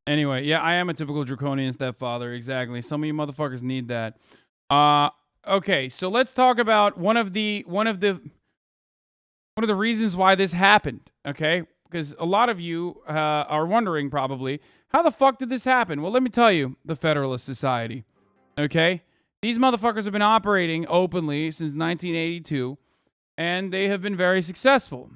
Anyway, yeah, I am a typical draconian stepfather. Exactly. Some of you motherfuckers need that. Okay, so let's talk about one of the reasons why this happened. Okay, because a lot of you are wondering probably, how the fuck did this happen? Well, let me tell you, the Federalist Society. Okay, these motherfuckers have been operating openly since 1982, and they have been very successful.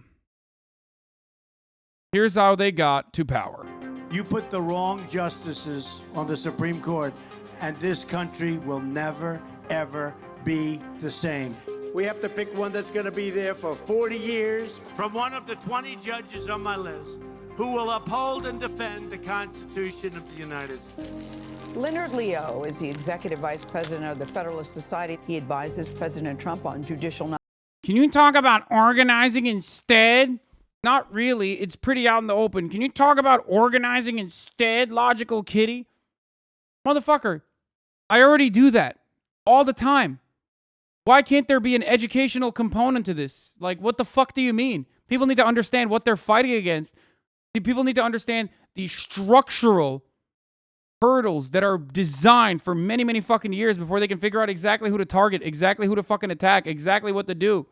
Here's how they got to power. You put the wrong justices on the Supreme Court, and this country will never, ever be the same. We have to pick one that's going to be there for 40 years. From one of the 20 judges on my list who will uphold and defend the Constitution of the United States. Leonard Leo is the executive vice president of the Federalist Society. He advises President Trump on judicial. Can you talk about organizing instead? Not really. It's pretty out in the open. Can you talk about organizing instead, logical kitty? Motherfucker, I already do that all the time. Why can't there be an educational component to this? Like, what the fuck do you mean? People need to understand what they're fighting against. People need to understand the structural hurdles that are designed for many, many fucking years before they can figure out exactly who to target, exactly who to fucking attack, exactly what to do.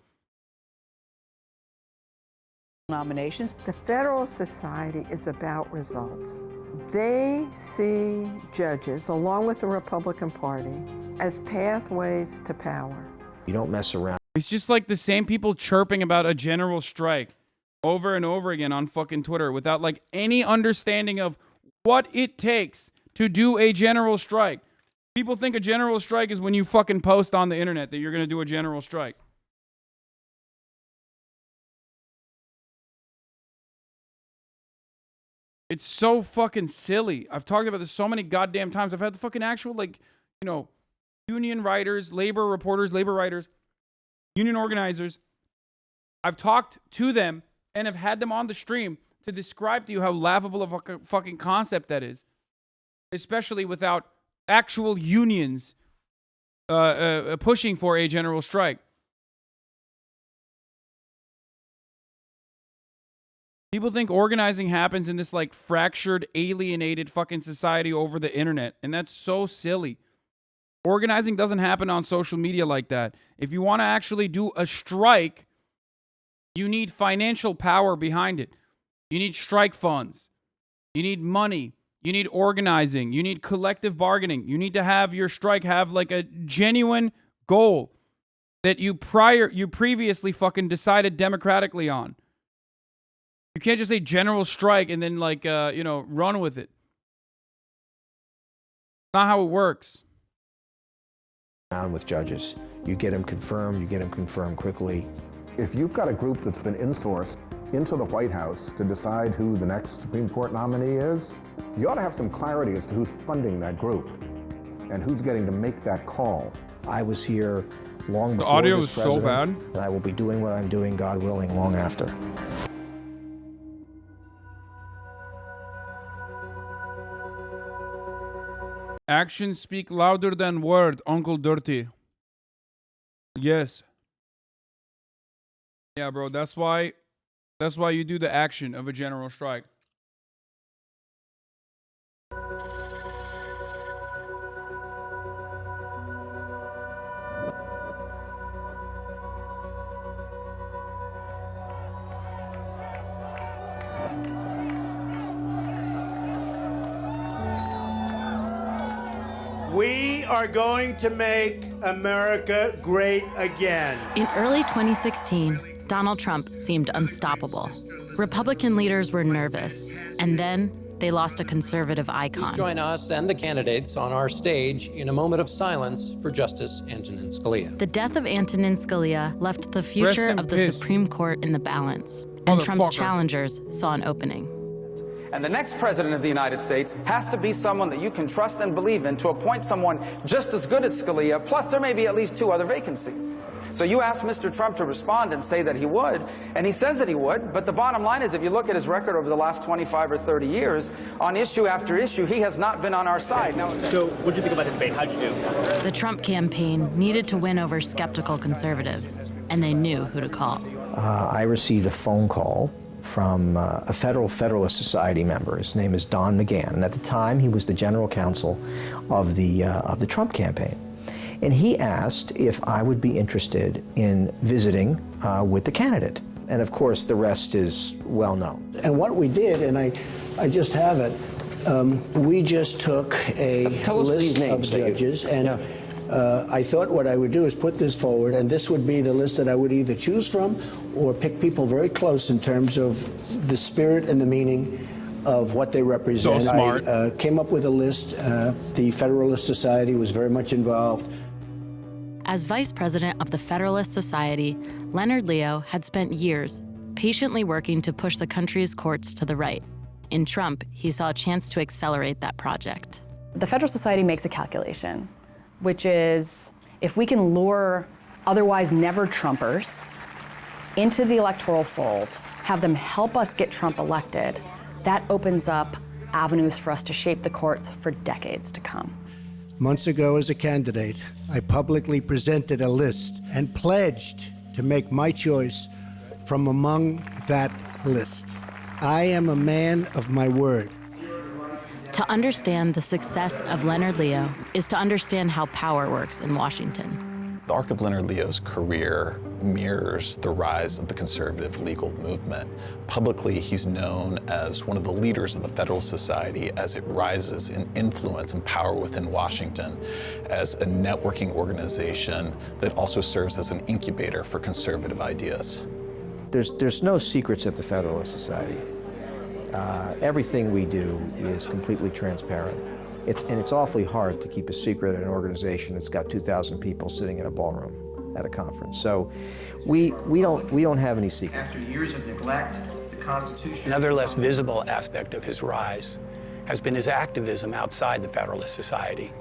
Nominations. The Federalist Society is about results. They see judges, along with the Republican Party, as pathways to power. You don't mess around. It's just like the same people chirping about a general strike over and over again on fucking Twitter without like any understanding of what it takes to do a general strike. People think a general strike is when you fucking post on the internet that you're going to do a general strike. It's so fucking silly. I've talked about this so many goddamn times. I've had the fucking actual, like, you know, union writers, labor reporters, labor writers, union organizers. I've talked to them and have had them on the stream to describe to you how laughable of a fucking concept that is. Especially without actual unions pushing for a general strike. People think organizing happens in this like fractured, alienated fucking society over the internet. And that's so silly. Organizing doesn't happen on social media like that. If you want to actually do a strike, you need financial power behind it. You need strike funds. You need money. You need organizing. You need collective bargaining. You need to have your strike have like a genuine goal that you previously fucking decided democratically on. You can't just say general strike and then like, run with it. Not how it works. With judges, you get them confirmed. You get them confirmed quickly. If you've got a group that's been insourced into the White House to decide who the next Supreme Court nominee is, you ought to have some clarity as to who's funding that group and who's getting to make that call. I was here long before the audio this is so bad. And I will be doing what I'm doing, God willing, long after. Actions speak louder than word, Uncle Dirty. Yes. Yeah, bro, that's why you do the action of a general strike. We are going to make America great again. In early 2016, Donald Trump seemed unstoppable. Republican leaders were nervous, and then they lost a conservative icon. Please join us and the candidates on our stage in a moment of silence for Justice Antonin Scalia. The death of Antonin Scalia left the future of the Supreme Court in the balance, and Trump's challengers saw an opening. And the next president of the United States has to be someone that you can trust and believe in to appoint someone just as good as Scalia, plus there may be at least 2 other vacancies. So you asked Mr. Trump to respond and say that he would, and he says that he would, but the bottom line is if you look at his record over the last 25 or 30 years, on issue after issue, he has not been on our side. Now, so what did you think about the debate? How'd you do? The Trump campaign needed to win over skeptical conservatives, and they knew who to call. I received a phone call from a Federalist Society member. His name is Don McGahn, and at the time he was the general counsel of the Trump campaign. And he asked if I would be interested in visiting with the candidate. And of course, the rest is well known. And what we did, and I just have it, we just took a list of judges, and I thought what I would do is put this forward, and this would be the list that I would either choose from or pick people very close in terms of the spirit and the meaning of what they represent. So smart. I came up with a list. The Federalist Society was very much involved. As vice president of the Federalist Society, Leonard Leo had spent years patiently working to push the country's courts to the right. In Trump, he saw a chance to accelerate that project. The Federalist Society makes a calculation, which is if we can lure otherwise never Trumpers into the electoral fold, have them help us get Trump elected, that opens up avenues for us to shape the courts for decades to come. Months ago, as a candidate, I publicly presented a list and pledged to make my choice from among that list. I am a man of my word. To understand the success of Leonard Leo is to understand how power works in Washington. The arc of Leonard Leo's career mirrors the rise of the conservative legal movement. Publicly, he's known as one of the leaders of the Federalist Society as it rises in influence and power within Washington, as a networking organization that also serves as an incubator for conservative ideas. There's no secrets at the Federalist Society. Everything we do is completely transparent. It's awfully hard to keep a secret at an organization that's got 2,000 people sitting in a ballroom at a conference. So we don't have any secrets. After years of neglect, the Constitution... Another less visible aspect of his rise has been his activism outside the Federalist Society.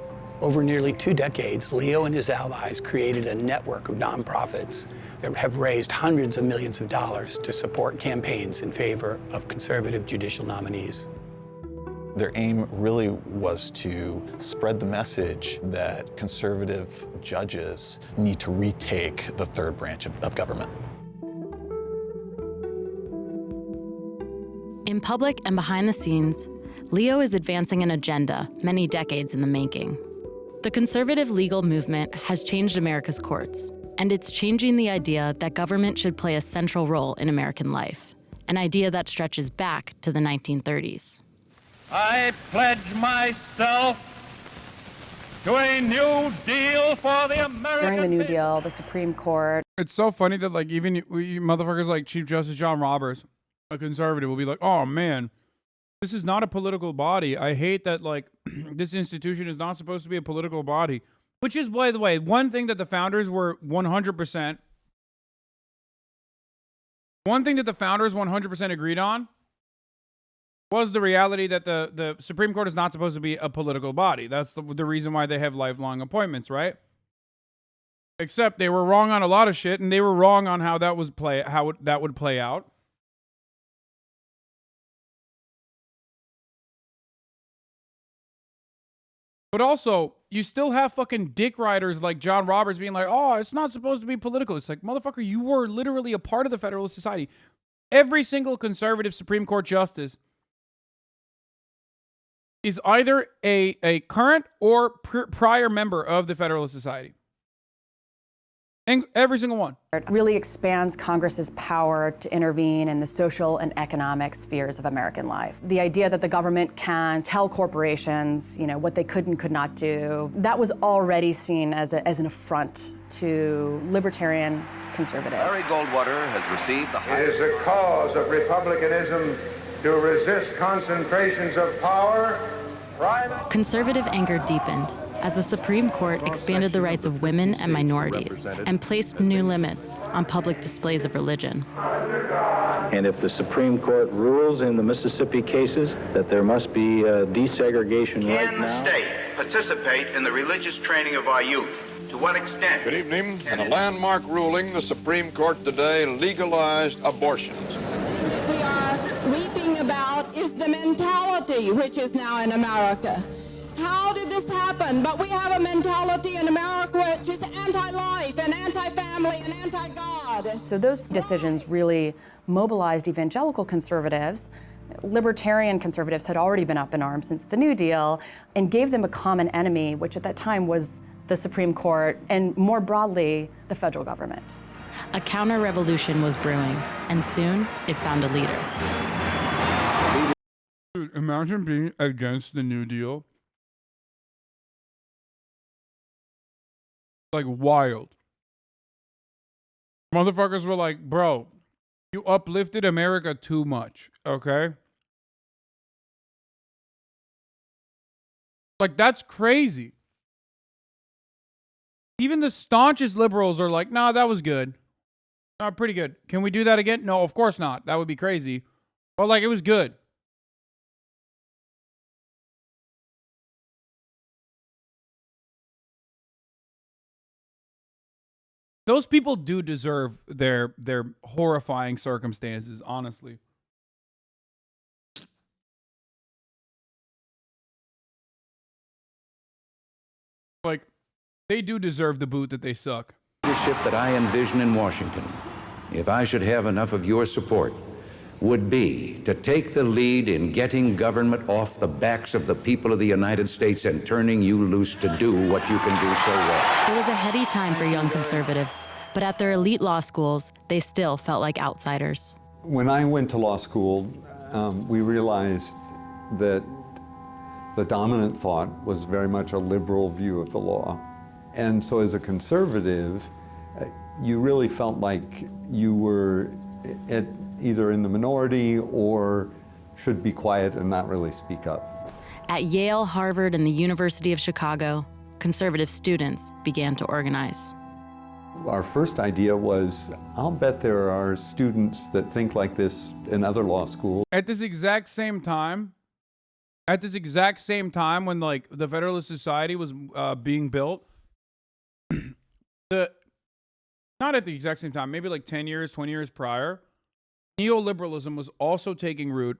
Over nearly 2 decades, Leo and his allies created a network of nonprofits that have raised hundreds of millions of dollars to support campaigns in favor of conservative judicial nominees. Their aim really was to spread the message that conservative judges need to retake the third branch of government. In public and behind the scenes, Leo is advancing an agenda many decades in the making. The conservative legal movement has changed America's courts, and it's changing the idea that government should play a central role in American life, an idea that stretches back to the 1930s. I pledge myself to a new deal for the American During the New Deal, the Supreme Court... It's so funny that, like, even you motherfuckers like Chief Justice John Roberts, a conservative, will be like, oh, man, this is not a political body. I hate that, like, this institution is not supposed to be a political body. Which is, by the way, one thing that the founders were 100%... One thing that the founders 100% agreed on was the reality that the Supreme Court is not supposed to be a political body. That's the reason why they have lifelong appointments, right? Except they were wrong on a lot of shit, and they were wrong on how that would play out. But also, you still have fucking dick riders like John Roberts being like, oh, it's not supposed to be political. It's like, motherfucker, you were literally a part of the Federalist Society. Every single conservative Supreme Court justice is either a current or prior member of the Federalist Society. And every single one. It really expands Congress's power to intervene in the social and economic spheres of American life. The idea that the government can tell corporations, what they could and could not do, that was already seen as an affront to libertarian conservatives. Larry Goldwater has received the It is a cause of republicanism to resist concentrations of power. Conservative anger deepened as the Supreme Court expanded the rights of women and minorities and placed new limits on public displays of religion. And if the Supreme Court rules in the Mississippi cases that there must be desegregation right now... Can the state participate in the religious training of our youth? To what extent? Good evening. In a landmark ruling, the Supreme Court today legalized abortions. What we are weeping about is the mentality which is now in America. how did this happen? But we have a mentality in America which is anti-life and anti-family and anti-God. So those decisions really mobilized evangelical conservatives. Libertarian conservatives had already been up in arms since the New Deal, and gave them a common enemy, which at that time was the Supreme Court and more broadly, the federal government. A counter-revolution was brewing, and soon it found a leader. Dude, imagine being against the New Deal. Like, wild. Motherfuckers were like, bro, you uplifted America too much, okay? Like, that's crazy. Even the staunchest liberals are like, nah, that was good. Nah, pretty good. Can we do that again? No, of course not. That would be crazy. But, like, it was good. Those people do deserve their horrifying circumstances, honestly. Like, they do deserve the boot that they suck. Leadership that I envision in Washington, if I should have enough of your support, would be to take the lead in getting government off the backs of the people of the United States and turning you loose to do what you can do so well. It was a heady time for young conservatives, but at their elite law schools, they still felt like outsiders. When I went to law school, we realized that the dominant thought was very much a liberal view of the law. And so as a conservative, you really felt like you were either in the minority or should be quiet and not really speak up. At Yale, Harvard, and the University of Chicago, conservative students began to organize. Our first idea was, I'll bet there are students that think like this in other law schools. At this exact same time when like the Federalist Society was being built, not at the exact same time, maybe like 10 years, 20 years prior, neoliberalism was also taking root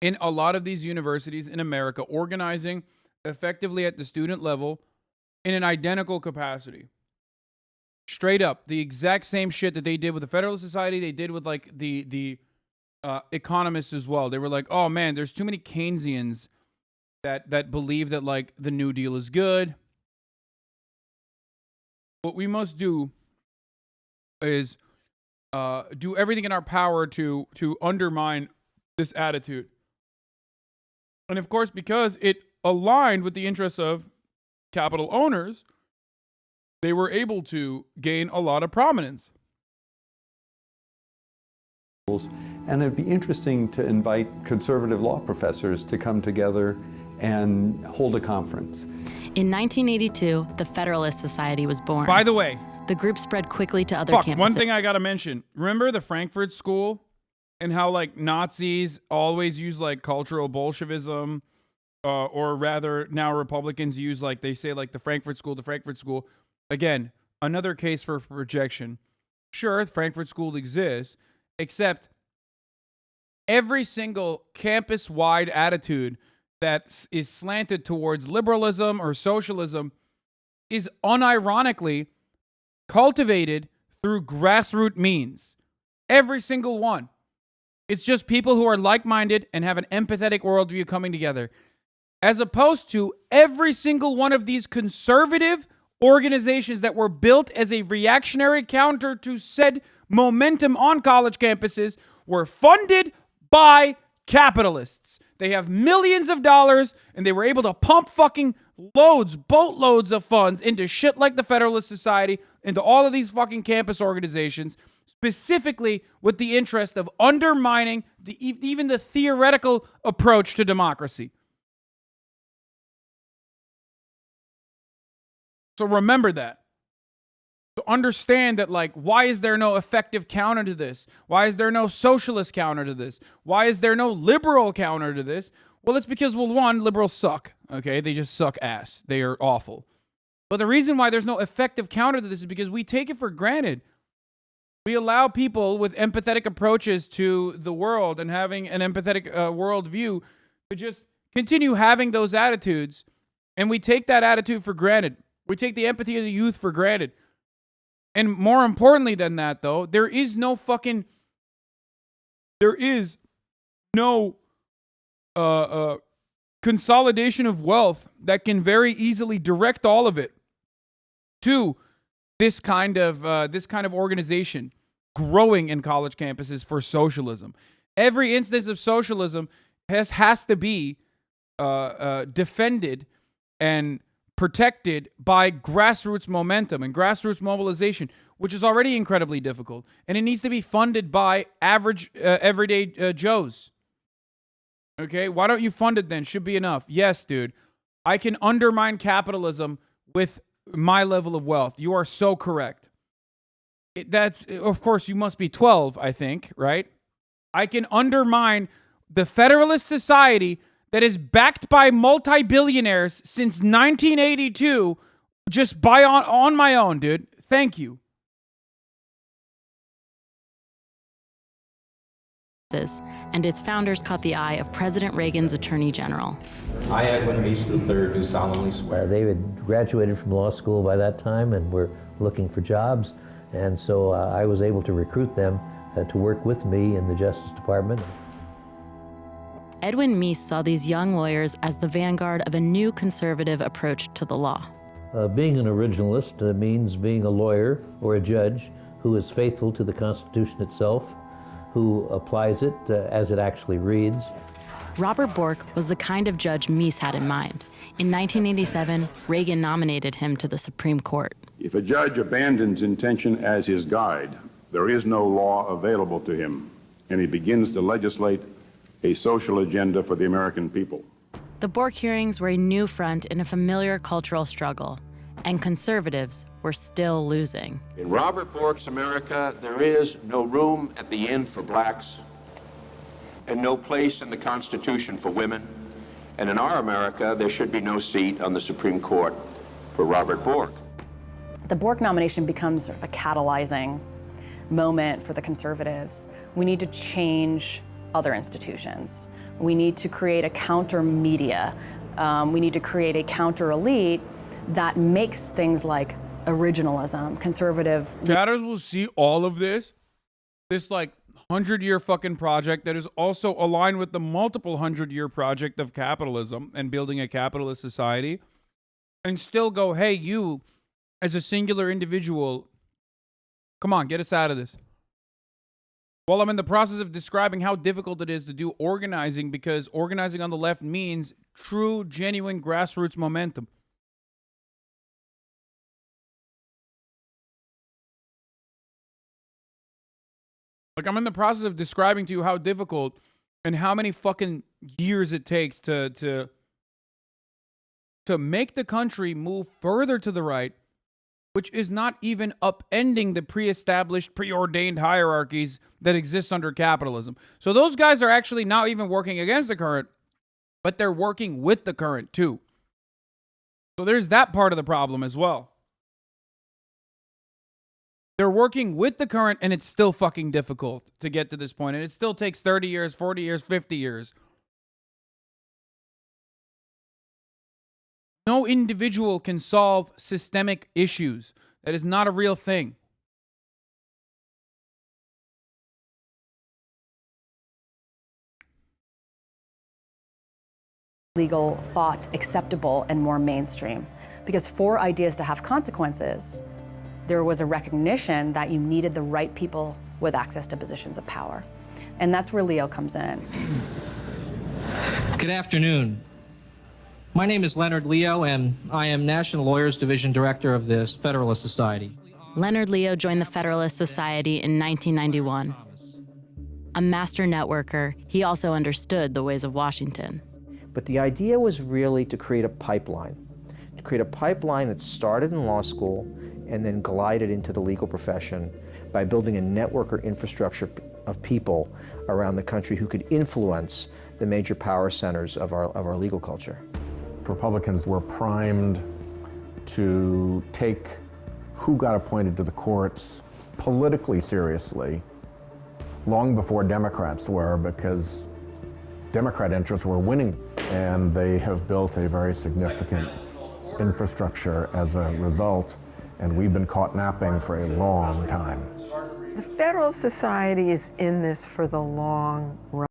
in a lot of these universities in America, organizing effectively at the student level in an identical capacity. Straight up, the exact same shit that they did with the Federalist Society, they did with like the economists as well. They were like, oh man, there's too many Keynesians that believe that like the New Deal is good. What we must do is do everything in our power to undermine this attitude. And of course, because it aligned with the interests of capital owners, they were able to gain a lot of prominence. And it'd be interesting to invite conservative law professors to come together and hold a conference. In 1982, the Federalist Society was born. By the way, the group spread quickly to other campuses. One thing I gotta mention. Remember the Frankfurt School and how like Nazis always use like cultural Bolshevism, or rather now Republicans use like, they say like the Frankfurt School. Again, another case for projection. Sure, Frankfurt School exists, except every single campus-wide attitude that is slanted towards liberalism or socialism is unironically cultivated through grassroots means. Every single one. It's just people who are like-minded and have an empathetic worldview coming together. As opposed to every single one of these conservative organizations that were built as a reactionary counter to said momentum on college campuses were funded by capitalists. They have millions of dollars and they were able to pump fucking boatloads of funds into shit like the Federalist Society, into all of these fucking campus organizations, specifically with the interest of undermining even the theoretical approach to democracy. So remember that. So understand that, like, why is there no effective counter to this? Why is there no socialist counter to this? Why is there no liberal counter to this? Well, it's because, well, one, liberals suck, okay? They just suck ass. They are awful. But the reason why there's no effective counter to this is because we take it for granted. We allow people with empathetic approaches to the world and having an empathetic worldview to just continue having those attitudes, and we take that attitude for granted. We take the empathy of the youth for granted. And more importantly than that, though, there is no consolidation of wealth that can very easily direct all of it to this kind of organization growing in college campuses for socialism. Every instance of socialism has to be defended and protected by grassroots momentum and grassroots mobilization, which is already incredibly difficult. And it needs to be funded by average, everyday Joes. Okay, why don't you fund it then? Should be enough. Yes, dude. I can undermine capitalism with my level of wealth. You are so correct. That's, of course, you must be 12, I think, right? I can undermine the Federalist Society that is backed by multi-billionaires since 1982 just on my own, dude. Thank you. And its founders caught the eye of President Reagan's Attorney General. I, Edwin Meese III, do solemnly swear. They had graduated from law school by that time and were looking for jobs, and so I was able to recruit them to work with me in the Justice Department. Edwin Meese saw these young lawyers as the vanguard of a new conservative approach to the law. Being an originalist means being a lawyer or a judge who is faithful to the Constitution itself, who applies it as it actually reads. Robert Bork was the kind of judge Meese had in mind. In 1987, Reagan nominated him to the Supreme Court. If a judge abandons intention as his guide, there is no law available to him, and he begins to legislate a social agenda for the American people. The Bork hearings were a new front in a familiar cultural struggle, and conservatives were still losing. In Robert Bork's America, there is no room at the inn for blacks, and no place in the Constitution for women. And in our America, there should be no seat on the Supreme Court for Robert Bork. The Bork nomination becomes sort of a catalyzing moment for the conservatives. We need to change other institutions. We need to create a counter media. We need to create a counter elite that makes things like originalism, conservative. Chatters will see all of this like 100-year fucking project that is also aligned with the multiple 100-year project of capitalism and building a capitalist society, and still go, hey, you as a singular individual, come on, get us out of this. Well, I'm in the process of describing how difficult it is to do organizing, because organizing on the left means true, genuine grassroots momentum. Like, I'm in the process of describing to you how difficult and how many fucking years it takes to make the country move further to the right, which is not even upending the pre-established, preordained hierarchies that exist under capitalism. So those guys are actually not even working against the current, but they're working with the current too. So there's that part of the problem as well. They're working with the current, and it's still fucking difficult to get to this point. And it still takes 30 years, 40 years, 50 years. No individual can solve systemic issues. That is not a real thing. Legal thought acceptable and more mainstream. Because for ideas to have consequences, there was a recognition that you needed the right people with access to positions of power. And that's where Leo comes in. Good afternoon. My name is Leonard Leo, and I am National Lawyers Division Director of the Federalist Society. Leonard Leo joined the Federalist Society in 1991. A master networker, he also understood the ways of Washington. But the idea was really to create a pipeline that started in law school and then glided into the legal profession by building a network or infrastructure of people around the country who could influence the major power centers of our legal culture. Republicans were primed to take who got appointed to the courts politically seriously long before Democrats were, because Democrat interests were winning, and they have built a very significant infrastructure as a result, and we've been caught napping for a long time. The Federalist Society is in this for the long run.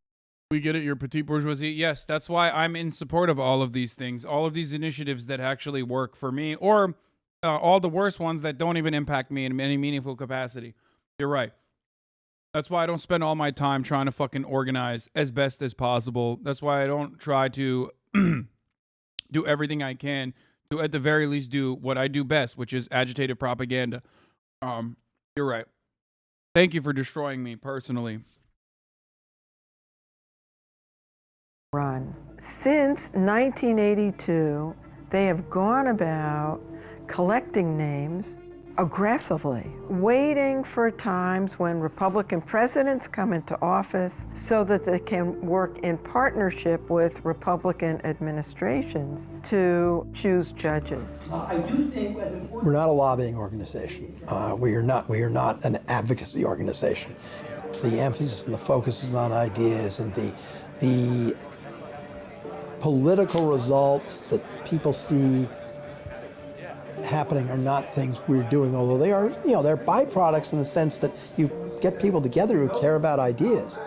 We get it, your petite bourgeoisie. Yes, that's why I'm in support of all of these things, all of these initiatives that actually work for me, or all the worst ones that don't even impact me in any meaningful capacity. You're right. That's why I don't spend all my time trying to fucking organize as best as possible. That's why I don't try to do everything I can to, at the very least, do what I do best, which is agitated propaganda. You're right. Thank you for destroying me personally. Run. Since 1982, they have gone about collecting names aggressively, waiting for times when Republican presidents come into office so that they can work in partnership with Republican administrations to choose judges. I do think we're not a lobbying organization. We are not an advocacy organization. The emphasis and the focus is on ideas, and the political results that people see happening are not things we're doing, although they are, they're byproducts in the sense that you get people together who care about ideas.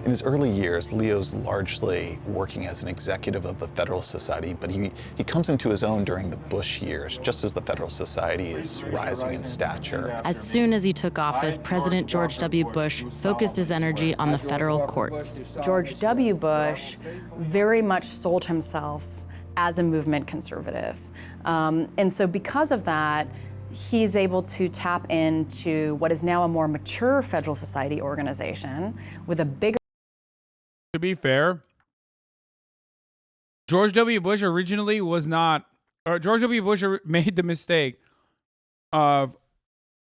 In his early years, Leo's largely working as an executive of the Federalist Society, but he comes into his own during the Bush years, just as the Federalist Society is rising in stature. As soon as he took office, President George W. Bush focused his energy on the federal courts. George W. Bush very much sold himself as a movement conservative. And so because of that, he's able to tap into what is now a more mature Federal Society organization with a bigger. To be fair, George W. Bush originally was not, George W. Bush made the mistake of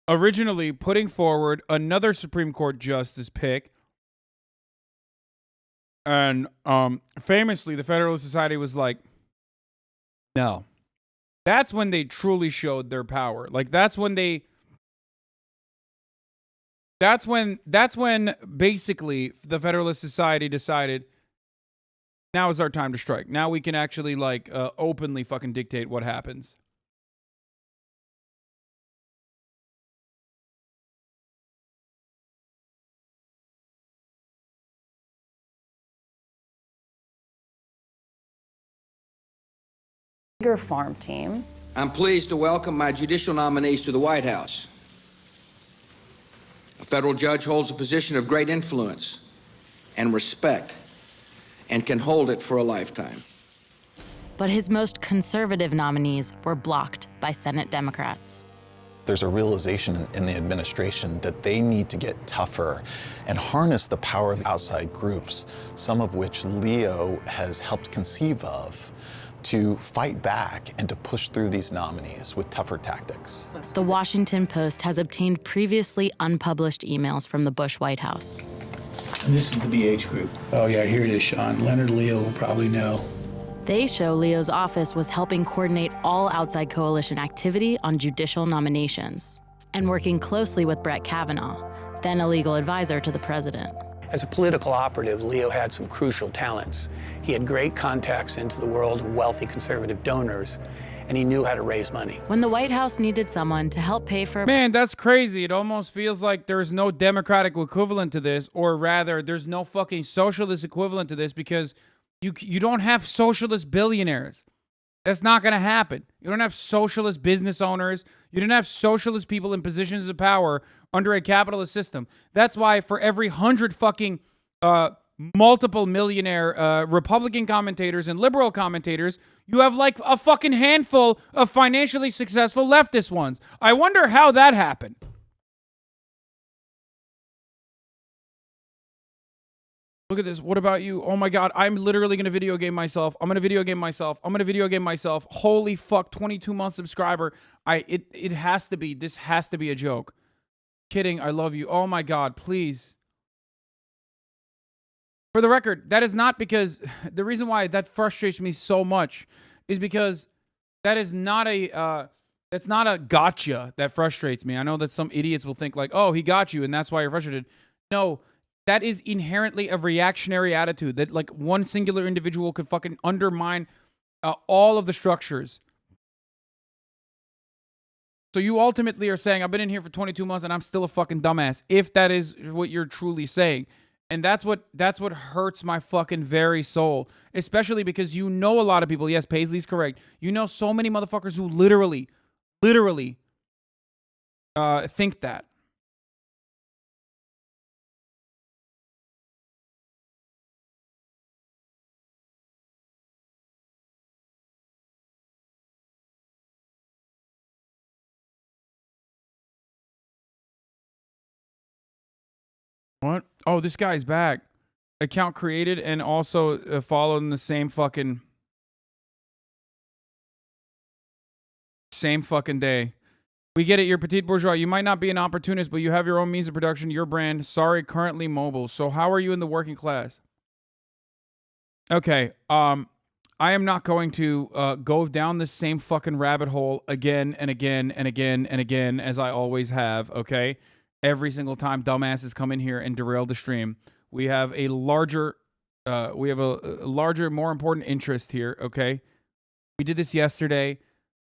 originally putting forward another Supreme Court justice pick. And famously, the Federalist Society was like, no. That's when they truly showed their power. Like, that's when basically the Federalist Society decided, now is our time to strike. Now we can actually openly fucking dictate what happens. Bigger farm team. I'm pleased to welcome my judicial nominees to the White House. A federal judge holds a position of great influence and respect and can hold it for a lifetime. But his most conservative nominees were blocked by Senate Democrats. There's a realization in the administration that they need to get tougher and harness the power of outside groups, some of which Leo has helped conceive of, to fight back and to push through these nominees with tougher tactics. The Washington Post has obtained previously unpublished emails from the Bush White House. And this is the BH group. Oh yeah, here it is, Sean. Leonard Leo will probably know. They show Leo's office was helping coordinate all outside coalition activity on judicial nominations and working closely with Brett Kavanaugh, then a legal advisor to the president. As a political operative, Leo had some crucial talents. He had great contacts into the world of wealthy conservative donors, and he knew how to raise money. When the White House needed someone to help pay for... Man, that's crazy. It almost feels like there's no democratic equivalent to this, or rather, there's no fucking socialist equivalent to this, because you don't have socialist billionaires. That's not going to happen. You don't have socialist business owners. You don't have socialist people in positions of power under a capitalist system. That's why for every 100 fucking multiple millionaire Republican commentators and liberal commentators, you have like a fucking handful of financially successful leftist ones. I wonder how that happened. Look at this. What about you? Oh my God. I'm literally going to video game myself. I'm going to video game myself. I'm going to video game myself. Holy fuck. 22-month subscriber. It has to be. This has to be a joke. Kidding. I love you. Oh my God. Please. For the record, that is not because the reason why that frustrates me so much is because that is not That's not a gotcha that frustrates me. I know that some idiots will think like, oh, he got you and that's why you're frustrated. No, that is inherently a reactionary attitude that like one singular individual could fucking undermine all of the structures. So you ultimately are saying, I've been in here for 22 months and I'm still a fucking dumbass, if that is what you're truly saying. And that's what hurts my fucking very soul. Especially because you know a lot of people. Yes, Paisley's correct. You know so many motherfuckers who literally think that. What? Oh, this guy's back. Account created and also following the same fucking day. We get it. You're petite bourgeois. You might not be an opportunist, but you have your own means of production, your brand. Sorry, currently mobile. So how are you in the working class? Okay. I am not going to go down this same fucking rabbit hole again and again and again and again as I always have. Okay. Every single time dumbasses come in here and derail the stream. We have a larger, more important interest here. Okay. We did this yesterday.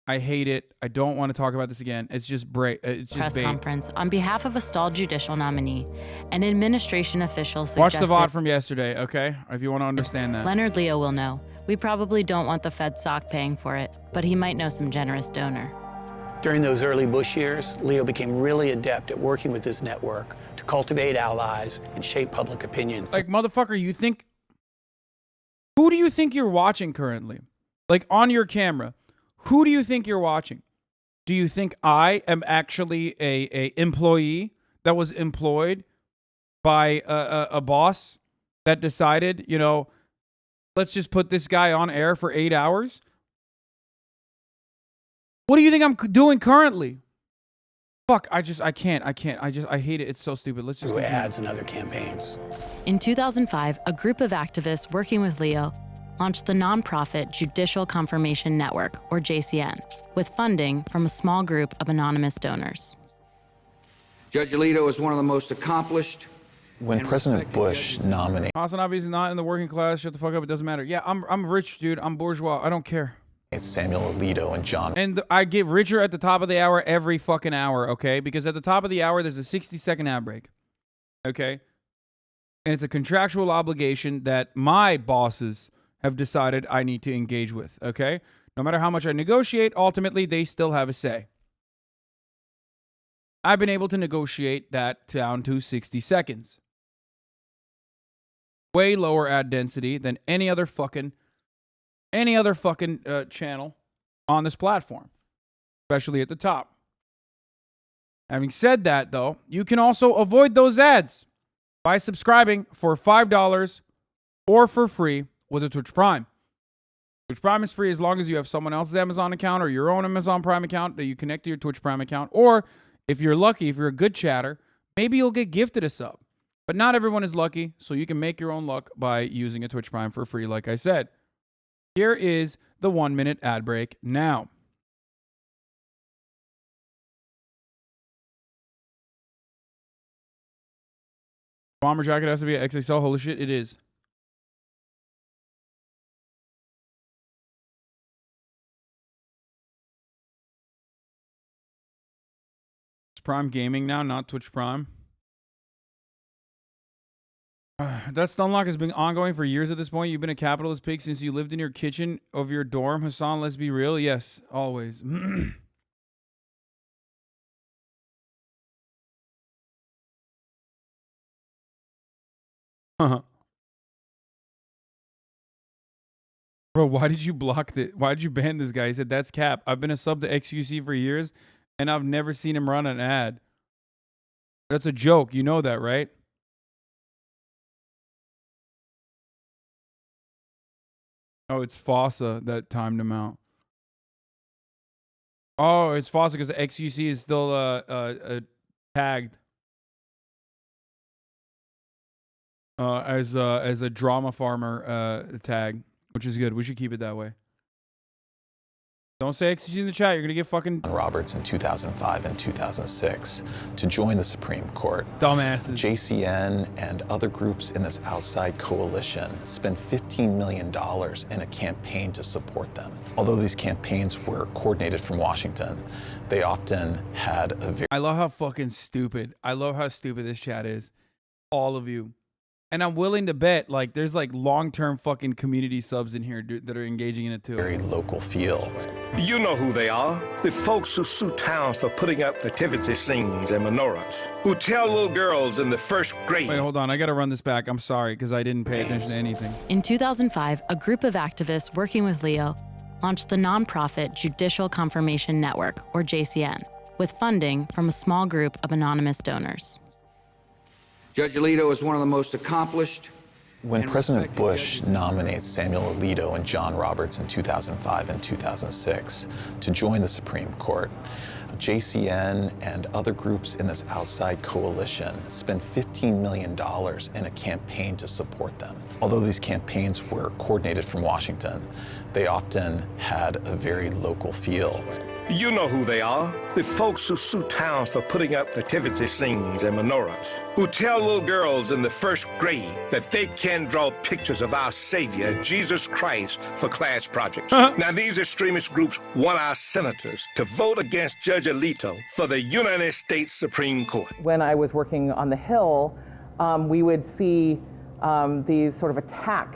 I hate it. I don't want to talk about this again. It's just it's just press bait. conference on behalf of a stalled judicial nominee. An administration official Watch suggested... the VOD from yesterday, okay? If you want to understand that. Leonard Leo will know. We probably don't want the Fed sock paying for it, but he might know some generous donor. During those early Bush years, Leo became really adept at working with his network to cultivate allies and shape public opinion. Like, motherfucker, you think... Who do you think you're watching currently? Like, on your camera. Who do you think you're watching? Do you think I am actually a employee that was employed by a boss that decided, you know, let's just put this guy on air for 8 hours? What do you think I'm doing currently? Fuck, I can't. I hate it. It's so stupid. Let's just... Through ads and other campaigns. In 2005, a group of activists working with Leo launched the nonprofit Judicial Confirmation Network, or JCN, with funding from a small group of anonymous donors. Judge Alito is one of the most accomplished... When President Bush nominated... HasanAbi is not in the working class. Shut the fuck up. It doesn't matter. Yeah, I'm rich, dude. I'm bourgeois. I don't care. It's Samuel Alito and John... And I get richer at the top of the hour every fucking hour, okay? Because at the top of the hour, there's a 60-second ad break, okay? And it's a contractual obligation that my bosses have decided I need to engage with, okay? No matter how much I negotiate, ultimately, they still have a say. I've been able to negotiate that down to 60 seconds. Way lower ad density than any other fucking channel on this platform, especially at the top. Having said that, though, you can also avoid those ads by subscribing for $5 or for free with a Twitch Prime. Twitch Prime is free as long as you have someone else's Amazon account or your own Amazon Prime account that you connect to your Twitch Prime account. Or if you're lucky, if you're a good chatter, maybe you'll get gifted a sub. But not everyone is lucky, so you can make your own luck by using a Twitch Prime for free, like I said. Here is the 1-minute ad break now. Bomber jacket has to be an XXL. Holy shit, it is. Prime Gaming now, not Twitch Prime. That stunlock has been ongoing for years at this point. You've been a capitalist pig since you lived in your kitchen of your dorm. Hasan, let's be real. Yes, always. Bro, why did you block the... Why did you ban this guy? He said, that's cap. I've been a sub to XQC for years, and I've never seen him run an ad. That's a joke. You know that, right? Oh, it's FOSSA that timed him out. Oh, it's FOSSA because the XQC is still tagged as a drama farmer tag, which is good. We should keep it that way. Don't say XG in the chat. You're gonna get fucking Roberts in 2005 and 2006 to join the Supreme Court. Dumbasses. JCN and other groups in this outside coalition spent $15 million in a campaign to support them. Although these campaigns were coordinated from Washington, they often had a very... I love how fucking stupid. I love how stupid this chat is. All of you. And I'm willing to bet, like, there's like long-term fucking community subs in here that are engaging in it too. Very local feel. You know who they are. The folks who sue towns for putting up nativity scenes and menorahs. Who tell little girls in the first grade. Wait, hold on. I gotta run this back. I'm sorry, because I didn't pay attention to anything. In 2005, a group of activists working with Leo launched the nonprofit Judicial Confirmation Network, or JCN, with funding from a small group of anonymous donors. Judge Alito is one of the most accomplished. When President Bush nominates Samuel Alito and John Roberts in 2005 and 2006 to join the Supreme Court, JCN and other groups in this outside coalition spent $15 million in a campaign to support them. Although these campaigns were coordinated from Washington, they often had a very local feel. You know who they are. The folks who sue towns for putting up nativity scenes and menorahs. Who tell little girls in the first grade that they can draw pictures of our Savior, Jesus Christ, for class projects. Now, these extremist groups want our senators to vote against Judge Alito for the United States Supreme Court. When I was working on the Hill, we would see these sort of attack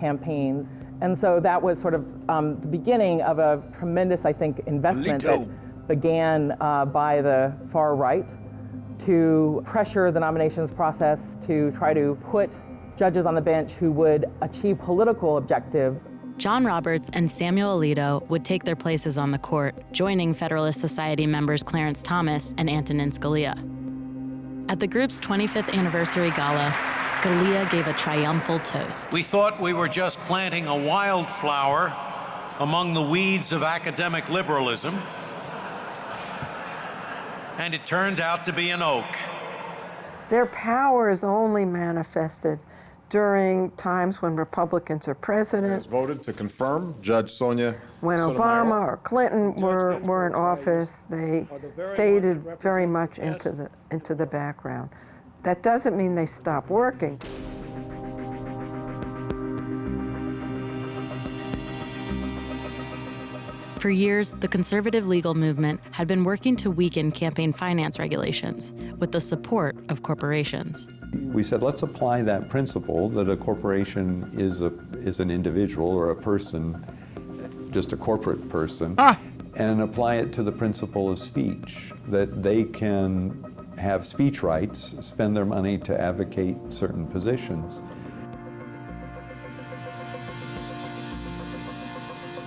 campaigns. And so that was sort of the beginning of a tremendous, I think, investment that began by the far right to pressure the nominations process to try to put judges on the bench who would achieve political objectives. John Roberts and Samuel Alito would take their places on the court, joining Federalist Society members Clarence Thomas and Antonin Scalia. At the group's 25th anniversary gala, Scalia gave a triumphal toast. We thought we were just planting a wildflower among the weeds of academic liberalism, and it turned out to be an oak. Their power is only manifested during times when Republicans are president. Has voted to confirm Judge Sonia When Sotomayor. Obama or Clinton were in office, they faded very much into the background. That doesn't mean they stop working. For years, the conservative legal movement had been working to weaken campaign finance regulations with the support of corporations. We said, let's apply that principle that a corporation is an individual or a person, just a corporate person, and apply it to the principle of speech, that they can have speech rights, spend their money to advocate certain positions.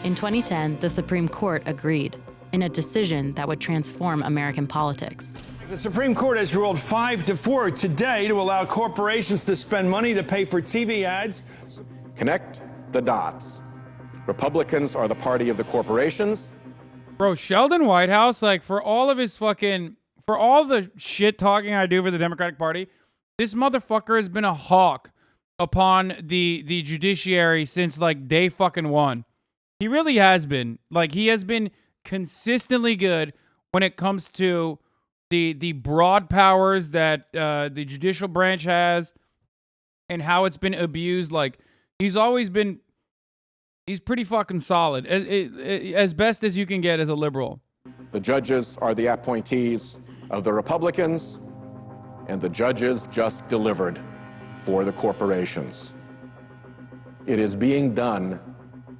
In 2010, the Supreme Court agreed in a decision that would transform American politics. The Supreme Court has ruled 5-4 today to allow corporations to spend money to pay for TV ads. Connect the dots. Republicans are the party of the corporations. Bro, Sheldon Whitehouse, like, for all of his fucking, for all the shit talking I do for the Democratic Party, this motherfucker has been a hawk upon the judiciary since, like, day fucking one. He really has been. Like, he has been consistently good when it comes to the broad powers that the judicial branch has and how it's been abused. Like, he's always been, he's pretty fucking solid, as best as you can get as a liberal. The judges are the appointees of the Republicans, and the judges just delivered for the corporations. It is being done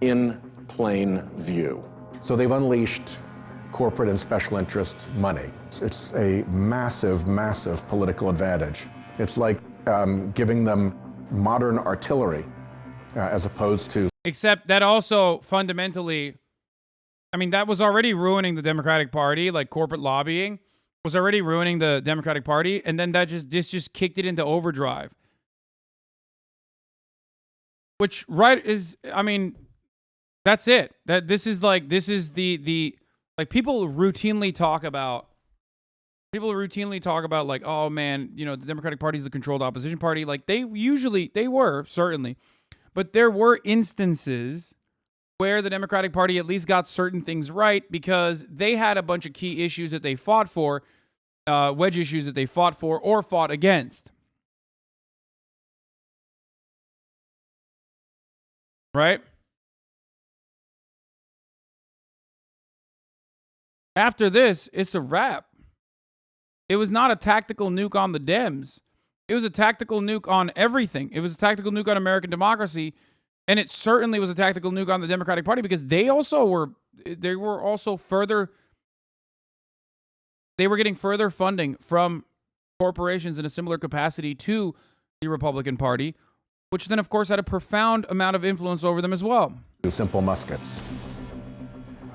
in plain view. So they've unleashed corporate and special interest money. It's a massive, massive political advantage. It's like giving them modern artillery as opposed to... Except that also fundamentally, I mean, that was already ruining the Democratic Party, like corporate lobbying was already ruining the Democratic Party, and then this just kicked it into overdrive. Which, right, is, I mean, that's it. This is the like, people routinely talk about like, oh man, you know, the Democratic Party is the controlled opposition party. Like, they were, certainly, but there were instances where the Democratic Party at least got certain things right, because they had a bunch of key issues that they fought for, wedge issues that they fought for or fought against. Right? After this, it's a wrap. It was not a tactical nuke on the Dems. It was a tactical nuke on everything. It was a tactical nuke on American democracy. And it certainly was a tactical nuke on the Democratic Party, because they were getting further funding from corporations in a similar capacity to the Republican Party, which then, of course, had a profound amount of influence over them as well. Simple muskets.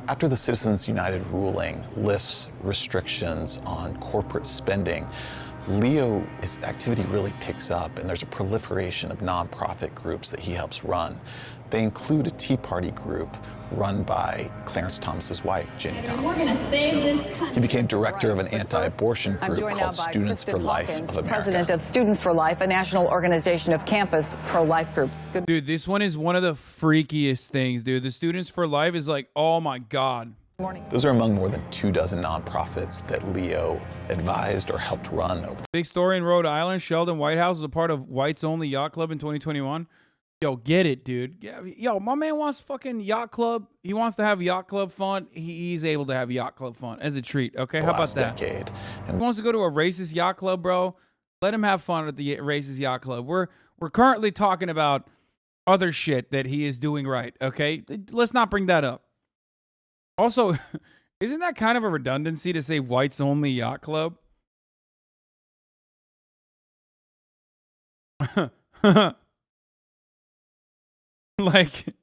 After the Citizens United ruling lifts restrictions on corporate spending, Leo's activity really picks up, and there's a proliferation of nonprofit groups that he helps run. They include a Tea Party group run by Clarence Thomas's wife, Ginny Thomas. He became director of an anti-abortion group called Students for Life of America. President of Students for Life, a national organization of campus pro-life groups. Dude, this one is one of the freakiest things, dude. The Students for Life is like, oh my God. Those are among more than 24 nonprofits that Leo advised or helped run over. Big story in Rhode Island. Sheldon Whitehouse was a part of Whites Only Yacht Club in 2021. Yo, get it, dude. Yeah, yo, my man wants fucking yacht club. He wants to have yacht club fun. He's able to have yacht club fun as a treat. Okay, how about that? Decade. He wants to go to a racist yacht club, bro. Let him have fun at the racist yacht club. We're currently talking about other shit that he is doing right. Okay, let's not bring that up. Also, isn't that kind of a redundancy to say Whites Only Yacht Club? Like,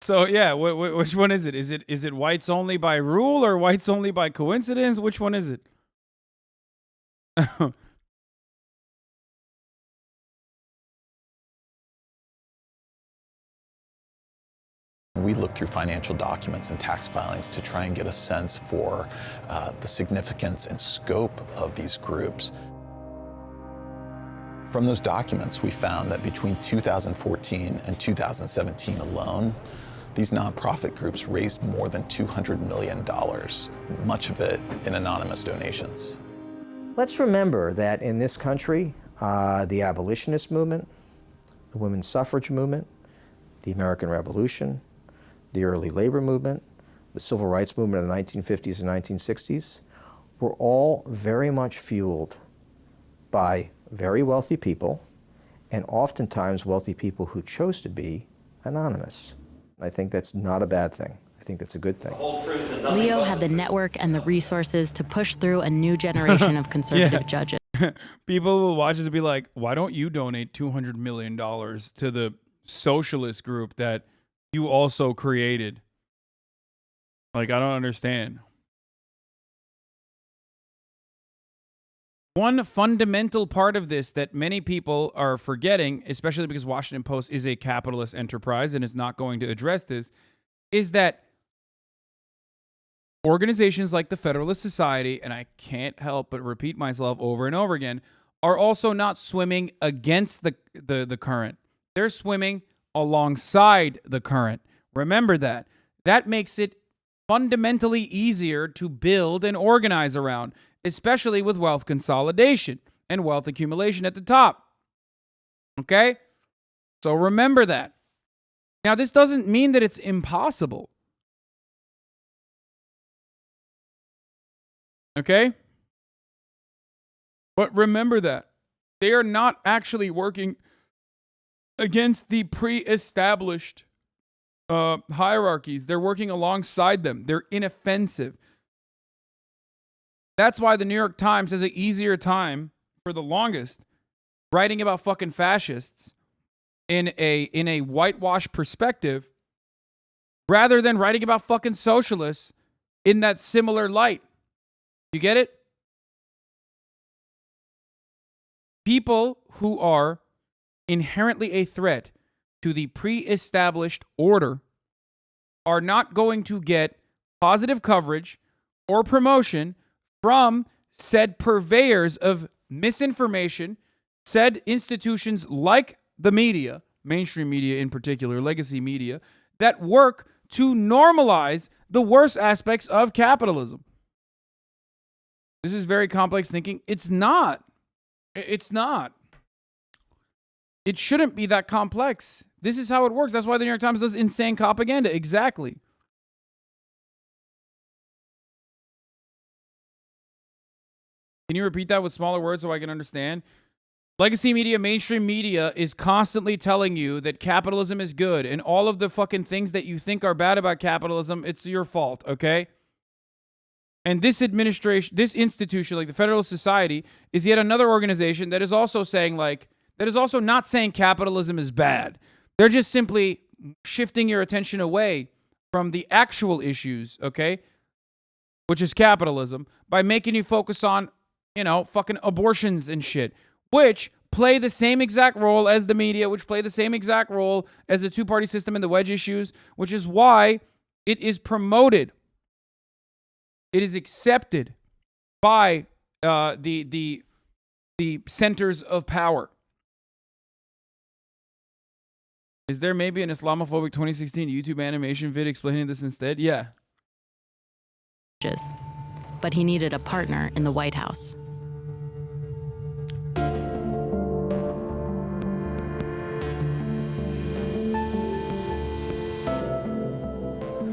so yeah, which one is it? Is it whites only by rule or whites only by coincidence? Which one is it? We look through financial documents and tax filings to try and get a sense for the significance and scope of these groups. From those documents, we found that between 2014 and 2017 alone, these nonprofit groups raised more than $200 million, much of it in anonymous donations. Let's remember that in this country, the abolitionist movement, the women's suffrage movement, the American Revolution, the early labor movement, the civil rights movement in the 1950s and 1960s were all very much fueled by very wealthy people, and oftentimes wealthy people who chose to be anonymous. I think that's not a bad thing. I think that's a good thing. Leo had the network and the resources to push through a new generation of conservative judges. People will watch this and be like, why don't you donate $200 million to the socialist group that you also created? Like, I don't understand. One fundamental part of this that many people are forgetting, especially because Washington Post is a capitalist enterprise and is not going to address this, is that organizations like the Federalist Society, and I can't help but repeat myself over and over again, are also not swimming against the current. They're swimming alongside the current. Remember that. That makes it fundamentally easier to build and organize around, especially with wealth consolidation and wealth accumulation at the top. Okay? So remember that. Now, this doesn't mean that it's impossible. Okay? But remember that. They are not actually working against the pre-established hierarchies. They're working alongside them. They're inoffensive. That's why the New York Times has an easier time for the longest writing about fucking fascists in a whitewash perspective rather than writing about fucking socialists in that similar light. You get it? People who are inherently a threat to the pre-established order are not going to get positive coverage or promotion from said purveyors of misinformation, said institutions like the media, mainstream media in particular, legacy media, that work to normalize the worst aspects of capitalism. This is very complex thinking. It's not. It's not. It shouldn't be that complex. This is how it works. That's why the New York Times does insane propaganda. Exactly. Can you repeat that with smaller words so I can understand? Legacy media, mainstream media is constantly telling you that capitalism is good, and all of the fucking things that you think are bad about capitalism, it's your fault, okay? And this administration, this institution, like the Federalist Society, is yet another organization that is also saying, like, that is also not saying capitalism is bad. They're just simply shifting your attention away from the actual issues, okay? Which is capitalism, by making you focus on, you know, fucking abortions and shit, which play the same exact role as the media, which play the same exact role as the two-party system and the wedge issues, which is why it is promoted. It is accepted by the centers of power. Is there maybe an Islamophobic 2016 YouTube animation vid explaining this instead? Yeah. But he needed a partner in the White House.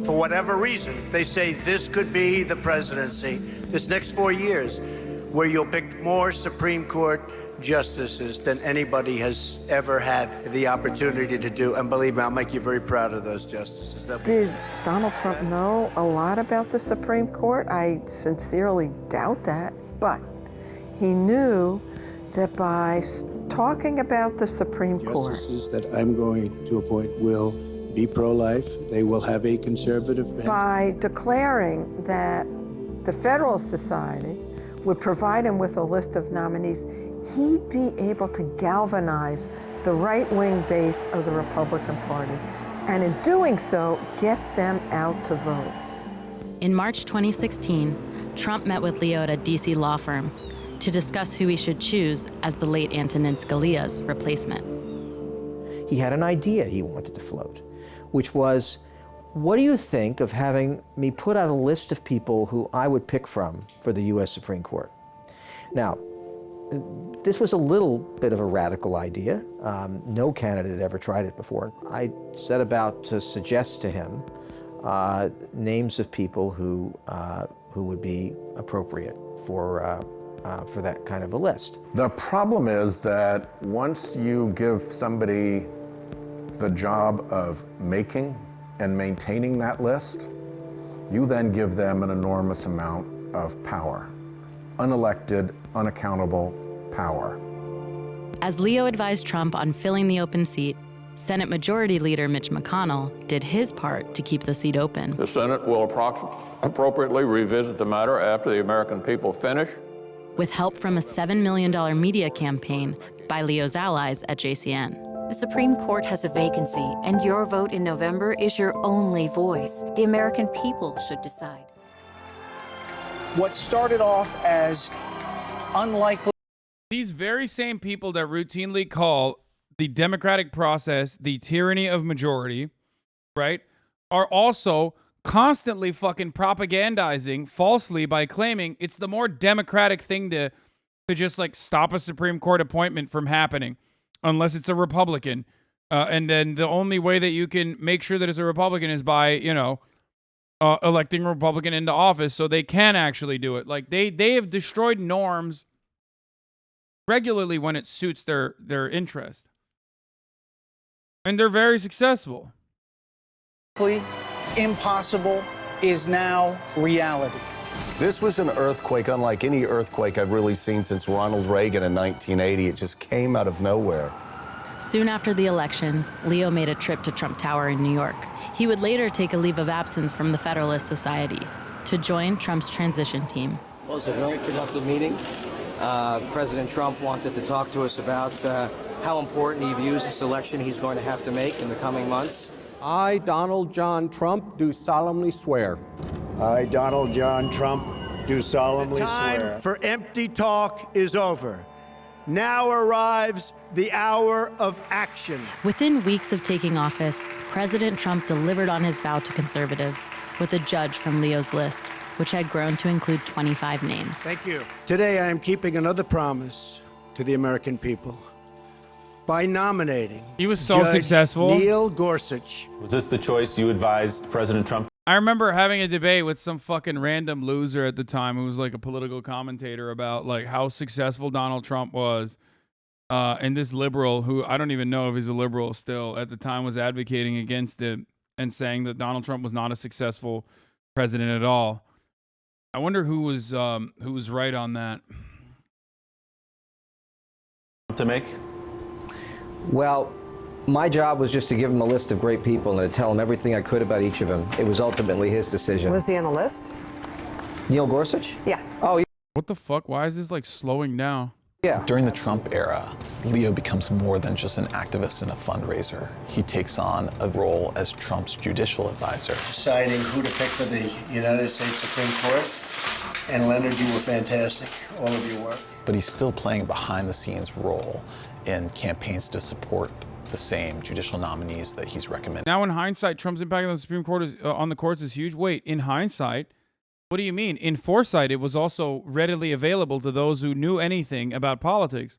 For whatever reason, they say this could be the presidency, this next 4 years, where you'll pick more Supreme Court justices than anybody has ever had the opportunity to do. And believe me, I'll make you very proud of those justices. Did Donald Trump know a lot about the Supreme Court? I sincerely doubt that. But he knew that by talking about the Supreme Court, Justices that I'm going to appoint will be pro-life. They will have a conservative bent. by declaring that the Federalist Society would provide him with a list of nominees, he'd be able to galvanize the right-wing base of the Republican Party, and in doing so, get them out to vote. In March 2016, Trump met with Leo at a D.C. law firm to discuss who he should choose as the late Antonin Scalia's replacement. He had an idea he wanted to float, which was, what do you think of having me put out a list of people who I would pick from for the U.S. Supreme Court? Now, this was a little bit of a radical idea. No candidate had ever tried it before. I set about to suggest to him names of people who would be appropriate for that kind of a list. The problem is that once you give somebody the job of making and maintaining that list, you then give them an enormous amount of power. Unelected, unaccountable power. As Leo advised Trump on filling the open seat, Senate Majority Leader Mitch McConnell did his part to keep the seat open. The Senate will appropriately revisit the matter after the American people finish. With help from a $7 million media campaign by Leo's allies at JCN. The Supreme Court has a vacancy, and your vote in November is your only voice. The American people should decide. What started off as unlikely. These very same people that routinely call the democratic process the tyranny of majority, right, are also constantly fucking propagandizing falsely by claiming it's the more democratic thing to just like stop a Supreme Court appointment from happening unless it's a Republican. And then the only way that you can make sure that it's a Republican is by, you know, electing a Republican into office so they can actually do it. Like they have destroyed norms regularly when it suits their interest. And they're very successful. Impossible is now reality. This was an earthquake unlike any earthquake I've really seen since Ronald Reagan in 1980. It just came out of nowhere. Soon after the election, Leo made a trip to Trump Tower in New York. He would later take a leave of absence from the Federalist Society to join Trump's transition team. Well, it was a very productive meeting. President Trump wanted to talk to us about how important he views this election he's going to have to make in the coming months. I, Donald John Trump, do solemnly swear. I, Donald John Trump, do solemnly The time swear. for empty talk is over. Now arrives the hour of action. Within weeks of taking office, President Trump delivered on his vow to conservatives with a judge from Leo's list, which had grown to include 25 names. Thank you. Today, I am keeping another promise to the American people by nominating He was so Judge successful. Neil Gorsuch. Was this the choice you advised President Trump? I remember having a debate with some fucking random loser at the time who was like a political commentator about like how successful Donald Trump was. And this liberal, who I don't even know if he's a liberal still, at the time was advocating against it and saying that Donald Trump was not a successful president at all. I wonder who was right on that. To make? Well, my job was just to give him a list of great people and to tell him everything I could about each of them. It was ultimately his decision. Was he on the list? Neil Gorsuch? Yeah. Oh, yeah. What the fuck? Why is this like slowing down? Yeah. During the Trump era, Leo becomes more than just an activist and a fundraiser. He takes on a role as Trump's judicial advisor. Deciding who to pick for the United States Supreme Court. And Leonard, you were fantastic. All of your work. But he's still playing a behind-the-scenes role in campaigns to support the same judicial nominees that he's recommended. Now, in hindsight, Trump's impact on the Supreme Court on the courts is huge. Wait, in hindsight, what do you mean? In foresight, it was also readily available to those who knew anything about politics.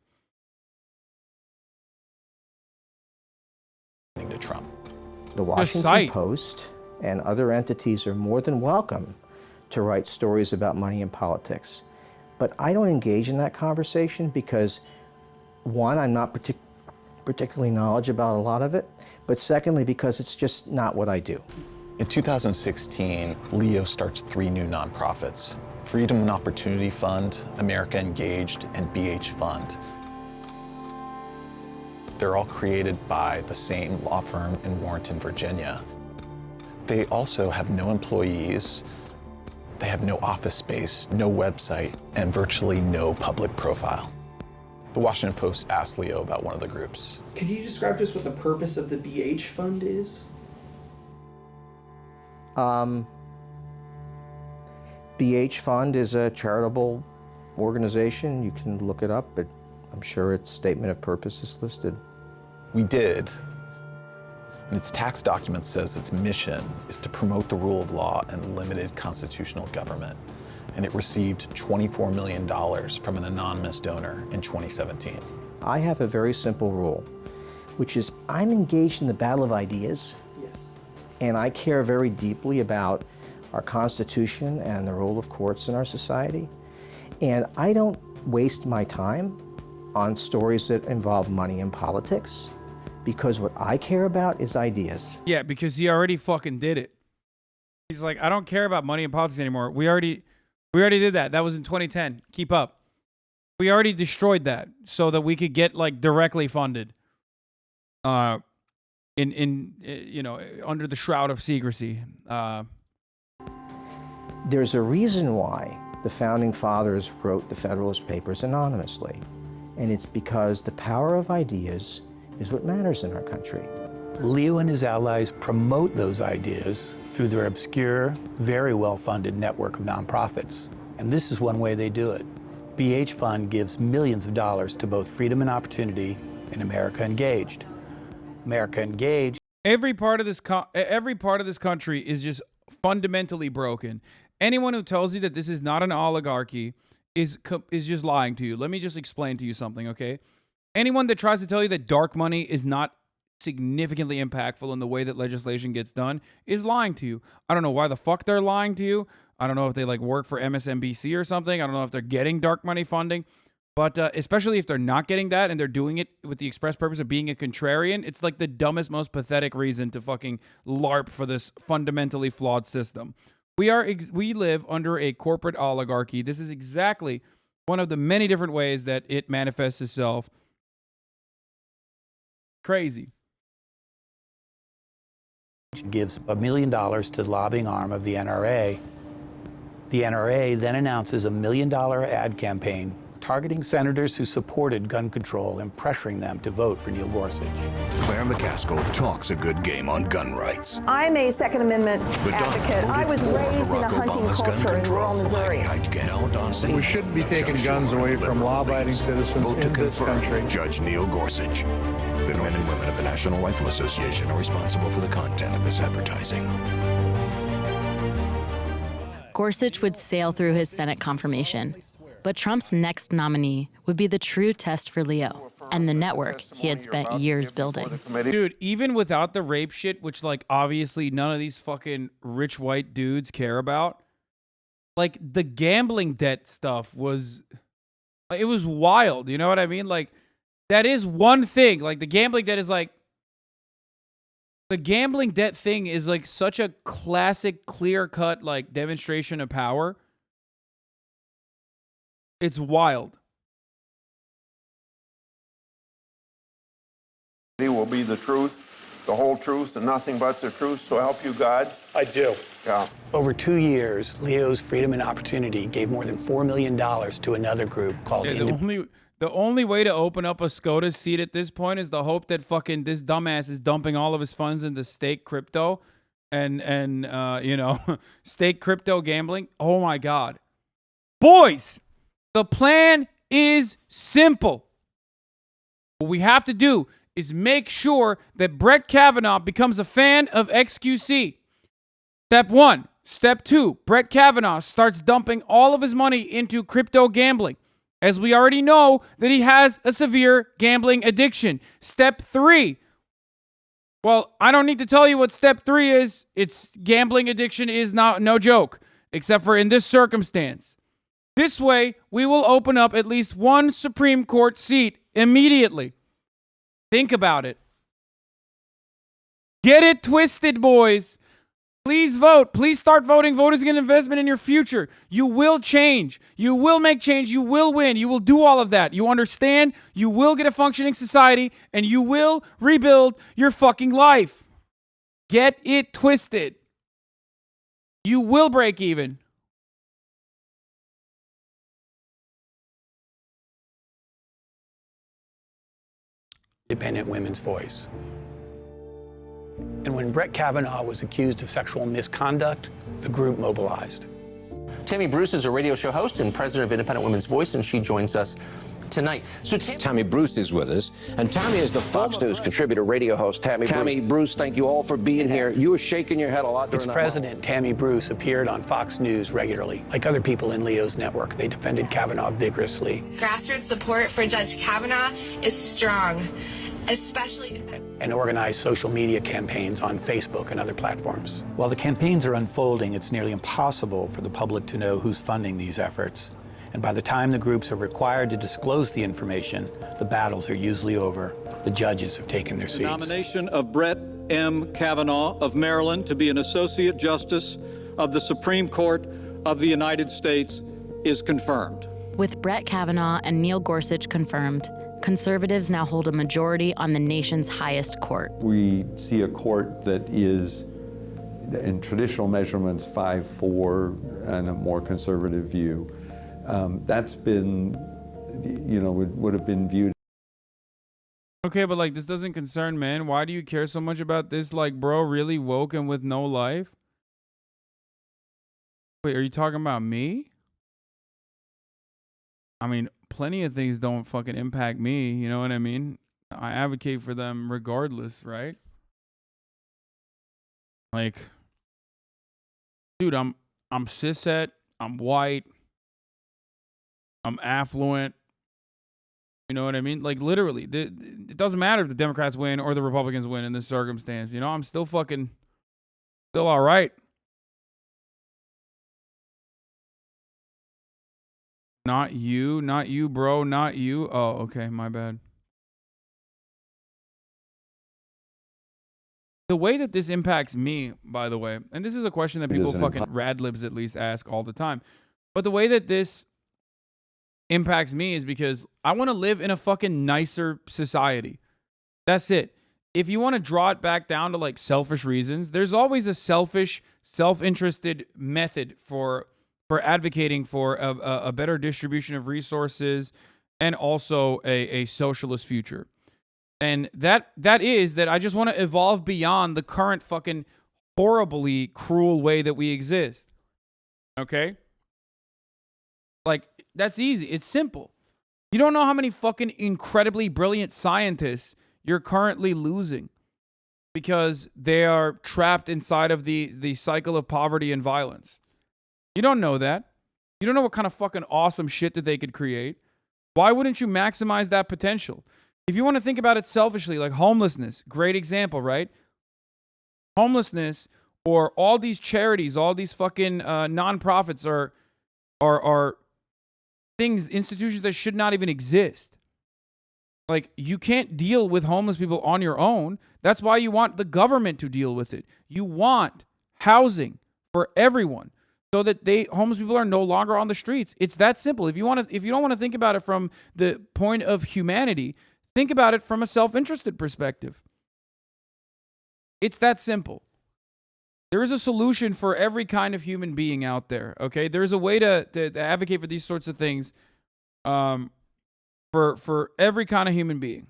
To Trump. The Washington Post and other entities are more than welcome to write stories about money and politics. But I don't engage in that conversation because, one, I'm not particularly knowledgeable about a lot of it, but secondly, because it's just not what I do. In 2016, Leo starts 3 new nonprofits: Freedom and Opportunity Fund, America Engaged, and BH Fund. They're all created by the same law firm in Warrenton, Virginia. They also have no employees, they have no office space, no website, and virtually no public profile. The Washington Post asked Leo about one of the groups. Could you describe to us what the purpose of the BH Fund is? BH Fund is a charitable organization. You can look it up, but I'm sure its statement of purpose is listed. We did. And its tax document says its mission is to promote the rule of law and limited constitutional government. And it received $24 million from an anonymous donor in 2017. I have a very simple rule, which is I'm engaged in the battle of ideas. Yes. And I care very deeply about our Constitution and the role of courts in our society. And I don't waste my time on stories that involve money and politics, because what I care about is ideas. Yeah, because he already fucking did it. He's like, I don't care about money and politics anymore. We already did that. That was in 2010. Keep up. We already destroyed that so that we could get like directly funded. Under the shroud of secrecy. There's a reason why the Founding Fathers wrote the Federalist Papers anonymously. And it's because the power of ideas is what matters in our country. Leo and his allies promote those ideas through their obscure, very well-funded network of nonprofits. And this is one way they do it. BH Fund gives millions of dollars to both Freedom and Opportunity and America Engaged. America Engaged. Every part of this country is just fundamentally broken. Anyone who tells you that this is not an oligarchy is just lying to you. Let me just explain to you something, okay? Anyone that tries to tell you that dark money is not significantly impactful in the way that legislation gets done is lying to you. I don't know why the fuck they're lying to you. I don't know if they like work for MSNBC or something. I don't know if they're getting dark money funding. But especially if they're not getting that and they're doing it with the express purpose of being a contrarian, it's like the dumbest, most pathetic reason to fucking LARP for this fundamentally flawed system. We live under a corporate oligarchy. This is exactly one of the many different ways that it manifests itself. Crazy. Gives $1 million to the lobbying arm of the NRA. The NRA then announces $1 million ad campaign targeting senators who supported gun control and pressuring them to vote for Neil Gorsuch. Claire McCaskill talks a good game on gun rights. I'm a Second Amendment advocate. I was raised in a hunting culture in rural Missouri. We shouldn't be taking guns away from law-abiding citizens in this country. Judge Neil Gorsuch. The men and women of the National Rifle Association are responsible for the content of this advertising. Gorsuch would sail through his Senate confirmation, but Trump's next nominee would be the true test for Leo and the network he had spent years building. Dude, even without the rape shit, which like obviously none of these fucking rich white dudes care about, like the gambling debt stuff was, it was wild. You know what I mean? Like that is one thing. Like the gambling debt is like, the gambling debt thing is like such a classic, clear-cut like demonstration of power. It's wild. Will be the truth, the whole truth, and nothing but the truth, so help you God? I do. Yeah. Over 2 years, Leo's Freedom and Opportunity gave more than $4 million to another group called The only way to open up a SCOTUS seat at this point is the hope that fucking this dumbass is dumping all of his funds into stake crypto and you know, stake crypto gambling. Oh my God. Boys, the plan is simple. What we have to do is make sure that Brett Kavanaugh becomes a fan of XQC. Step 1. Step 2, Brett Kavanaugh starts dumping all of his money into crypto gambling, as we already know that he has a severe gambling addiction. Step 3. Well, I don't need to tell you what step 3 is. It's gambling addiction is no joke, except for in this circumstance. This way, we will open up at least one Supreme Court seat immediately. Think about it. Get it twisted, boys. Please vote. Please start voting. Vote is an investment in your future. You will change. You will make change. You will win. You will do all of that. You understand? You will get a functioning society, and you will rebuild your fucking life. Get it twisted. You will break even. Independent women's voice. And when Brett Kavanaugh was accused of sexual misconduct, the group mobilized. Tammy Bruce is a radio show host and president of Independent Women's Voice, and she joins us tonight. So Tammy Bruce is with us, and Tammy is the Fox News contributor, radio host. Tammy Bruce, thank you all for being here. You were shaking your head a lot during Its president, Tammy Bruce, appeared on Fox News regularly. Like other people in Leo's network, they defended Kavanaugh vigorously. Grassroots support for Judge Kavanaugh is strong, especially... and organized social media campaigns on Facebook and other platforms. While the campaigns are unfolding, it's nearly impossible for the public to know who's funding these efforts. And by the time the groups are required to disclose the information, the battles are usually over. The judges have taken their seats. The nomination of Brett M. Kavanaugh of Maryland to be an Associate Justice of the Supreme Court of the United States is confirmed. With Brett Kavanaugh and Neil Gorsuch confirmed, conservatives now hold a majority on the nation's highest court. We see a court that is, in traditional measurements, 5-4 and a more conservative view. That's been, you know, would have been viewed. Okay, but like this doesn't concern men. Why do you care so much about this? Like, bro, really woke and with no life? Wait, are you talking about me? I mean, plenty of things don't fucking impact me. You know what I mean? I advocate for them regardless, right? Like, dude, I'm cishet. I'm white. I'm affluent. You know what I mean? Like, literally, it doesn't matter if the Democrats win or the Republicans win in this circumstance. You know, I'm still all right. Not you, bro, not you. Oh, okay, my bad. The way that this impacts me, by the way, and this is a question that people fucking radlibs at least ask all the time, but the way that this impacts me is because I want to live in a fucking nicer society. That's it. If you want to draw it back down to like selfish reasons, there's always a selfish, self-interested method for for advocating for a better distribution of resources and also a socialist future. And that is that I just want to evolve beyond the current fucking horribly cruel way that we exist. Okay? Like, that's easy. It's simple. You don't know how many fucking incredibly brilliant scientists you're currently losing because they are trapped inside of the cycle of poverty and violence. You don't know that. You don't know what kind of fucking awesome shit that they could create. Why wouldn't you maximize that potential? If you want to think about it selfishly, like homelessness, great example, right? Homelessness or all these charities, all these fucking nonprofits are things, institutions that should not even exist. Like, you can't deal with homeless people on your own. That's why you want the government to deal with it. You want housing for everyone so that homeless people are no longer on the streets. It's that simple. If you don't want to think about it from the point of humanity, think about it from a self-interested perspective. It's that simple. There is a solution for every kind of human being out there, okay? There's a way to advocate for these sorts of things for every kind of human being.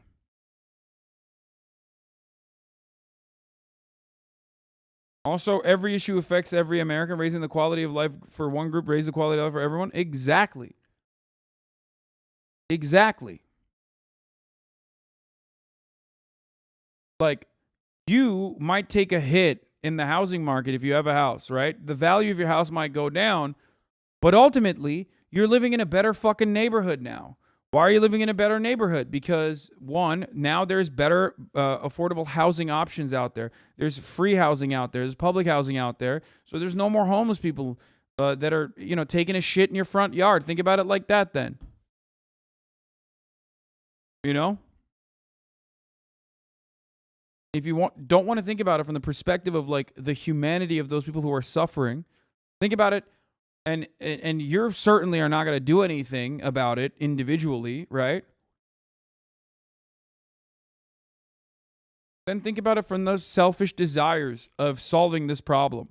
Also, every issue affects every American. Raising the quality of life for one group, raise the quality of life for everyone. Exactly. Exactly. Like, you might take a hit in the housing market if you have a house, right? The value of your house might go down, but ultimately, you're living in a better fucking neighborhood now. Why are you living in a better neighborhood? Because, one, now there's better affordable housing options out there. There's free housing out there. There's public housing out there. So there's no more homeless people that are, taking a shit in your front yard. Think about it like that then. If you don't want to think about it from the perspective of like the humanity of those people who are suffering, think about it, and you certainly are not going to do anything about it individually, right? Then think about it from those selfish desires of solving this problem.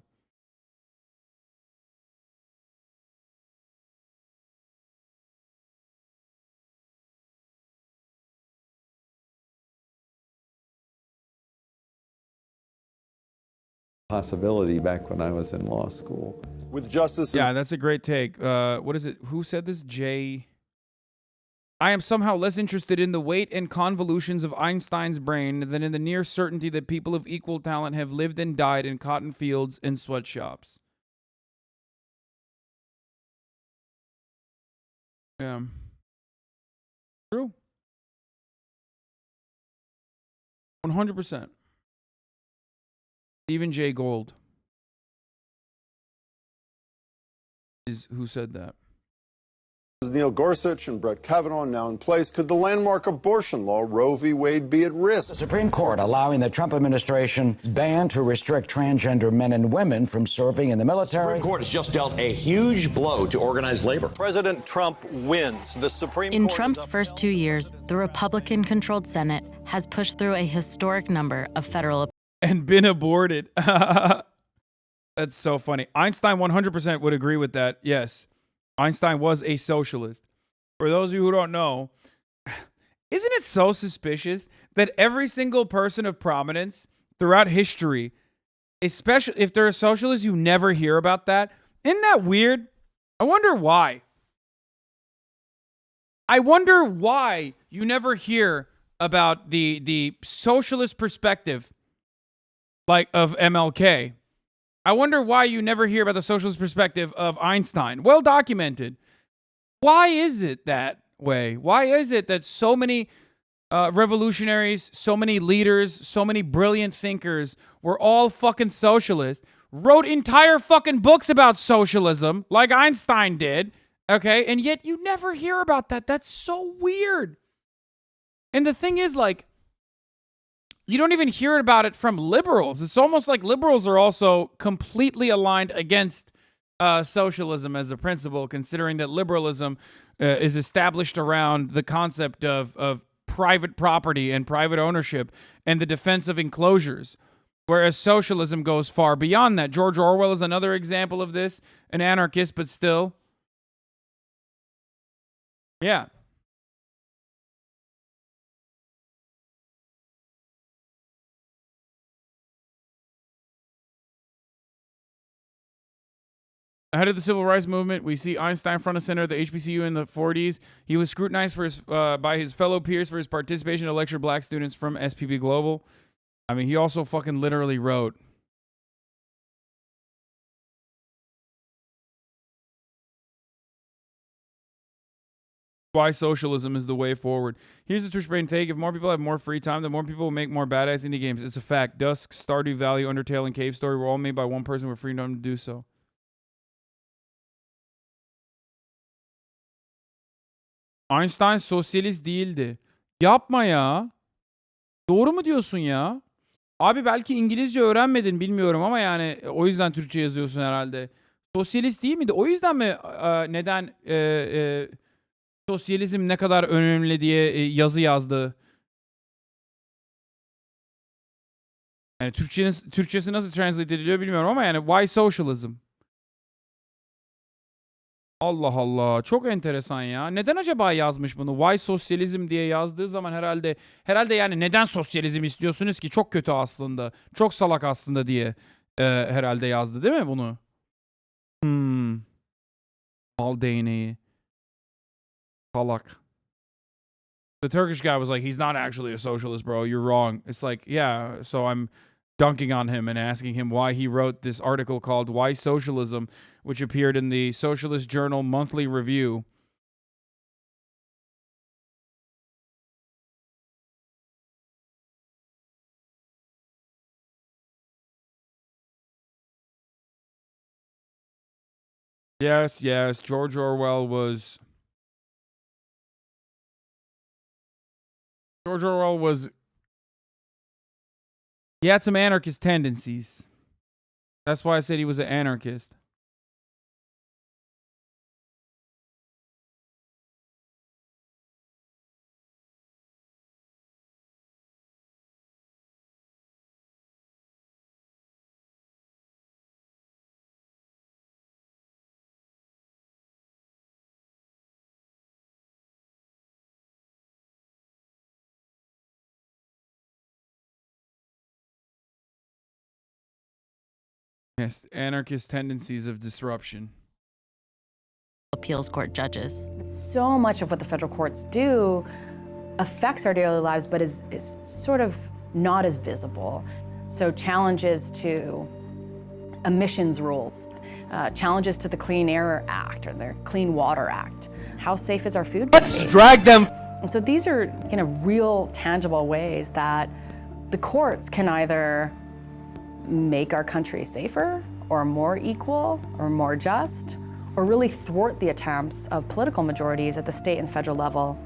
Possibility back when I was in law school. With justice. Yeah, that's a great take. What is it? Who said this? I am somehow less interested in the weight and convolutions of Einstein's brain than in the near certainty that people of equal talent have lived and died in cotton fields and sweatshops. Yeah. True. 100%. Stephen Jay Gould is who said that. Neil Gorsuch and Brett Kavanaugh now in place. Could the landmark abortion law, Roe v. Wade, be at risk? The Supreme Court allowing the Trump administration's ban to restrict transgender men and women from serving in the military. The Supreme Court has just dealt a huge blow to organized labor. President Trump wins. The Supreme In Court Trump's first 2 years, the Republican-controlled Senate has pushed through a historic number of federal and been aborted. That's so funny. Einstein 100% would agree with that. Yes. Einstein was a socialist. For those of you who don't know, isn't it so suspicious that every single person of prominence throughout history, especially if they're a socialist, you never hear about that? Isn't that weird? I wonder why. I wonder why you never hear about the socialist perspective like of MLK. I wonder why you never hear about the socialist perspective of Einstein. Well documented. Why is it that way? Why is it that so many revolutionaries, so many leaders, so many brilliant thinkers were all fucking socialists, wrote entire fucking books about socialism like Einstein did, okay? And yet you never hear about that. That's so weird. And the thing is, like, you don't even hear about it from liberals. It's almost like liberals are also completely aligned against socialism as a principle, considering that liberalism is established around the concept of private property and private ownership and the defense of enclosures. Whereas socialism goes far beyond that. George Orwell is another example of this. An anarchist, but still. Yeah. Ahead of the civil rights movement, we see Einstein front and center of the HBCU in the 40s. He was scrutinized for his, by his fellow peers for his participation to lecture black students from SPB Global. I mean, he also fucking literally wrote. Why socialism is the way forward. Here's the Twitch brain take. If more people have more free time, then more people will make more badass indie games. It's a fact. Dusk, Stardew Valley, Undertale, and Cave Story were all made by one person with freedom to do so. Einstein sosyalist değildi. Yapma ya. Doğru mu diyorsun ya? Abi belki İngilizce öğrenmedin bilmiyorum ama yani o yüzden Türkçe yazıyorsun herhalde. Sosyalist değil miydi? O yüzden mi neden sosyalizm ne kadar önemli diye yazı yazdı? Yani Türkçesi nasıl translate ediliyor bilmiyorum ama yani why socialism? Allah Allah. Çok enteresan ya. Neden acaba yazmış bunu? Why sosyalizm diye yazdığı zaman herhalde yani neden sosyalizm istiyorsunuz ki? Çok kötü aslında. Çok salak aslında diye herhalde yazdı değil mi bunu? Mal değneği. Salak. The Turkish guy was like, he's not actually a socialist, bro. You're wrong. It's like, yeah, so I'm dunking on him and asking him why he wrote this article called Why Socialism, which appeared in the Socialist Journal Monthly Review. Yes, George Orwell was... He had some anarchist tendencies. That's why I said he was an anarchist. Yes, anarchist tendencies of disruption. Appeals court judges. So much of what the federal courts do affects our daily lives, but is sort of not as visible. So challenges to emissions rules, challenges to the Clean Air Act or the Clean Water Act. How safe is our food? Let's drag them. And so these are kind of real, tangible ways that the courts can either make our country safer or more equal or more just, or really thwart the attempts of political majorities at the state and federal level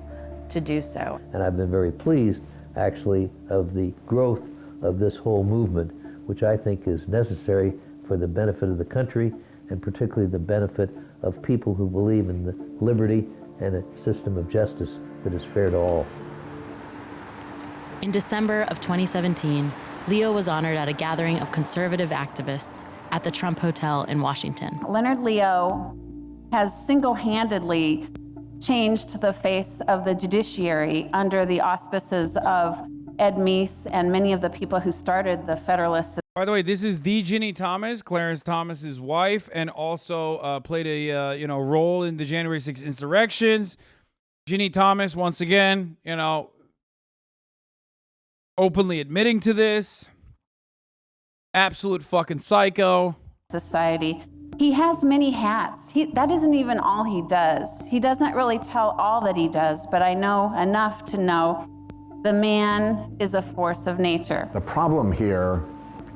to do so. And I've been very pleased, actually, of the growth of this whole movement, which I think is necessary for the benefit of the country and particularly the benefit of people who believe in the liberty and a system of justice that is fair to all. In December of 2017, Leo was honored at a gathering of conservative activists at the Trump Hotel in Washington. Leonard Leo has single-handedly changed the face of the judiciary under the auspices of Ed Meese and many of the people who started the Federalists. By the way, this is the Ginny Thomas, Clarence Thomas's wife, and also played a role in the January 6th insurrections. Ginny Thomas, once again, openly admitting to this. Absolute fucking psycho. Society. He has many hats. That isn't even all he does. He doesn't really tell all that he does, but I know enough to know the man is a force of nature. The problem here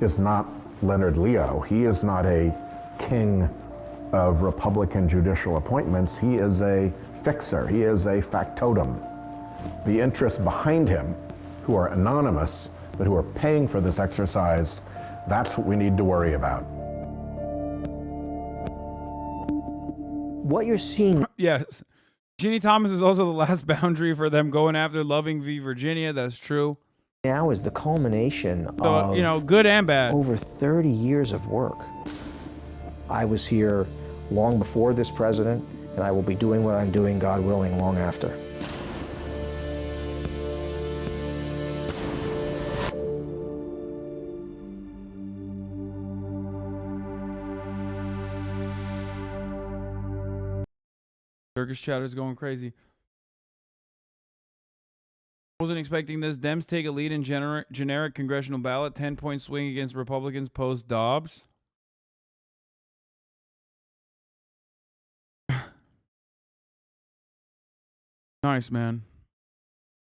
is not Leonard Leo. He is not a king of Republican judicial appointments. He is a fixer. He is a factotum. The interests behind him, who are anonymous, but who are paying for this exercise, that's what we need to worry about. What you're seeing... Yes. Ginny Thomas is also the last boundary for them going after Loving v. Virginia. That's true. now is the culmination So, of, you know, good and bad. over 30 years of work. I was here long before this president, and I will be doing what I'm doing, God willing, long after. Turkish chatter's going crazy. Wasn't expecting this. Dems take a lead in generic congressional ballot. 10-point swing against Republicans post Dobbs. Nice, man.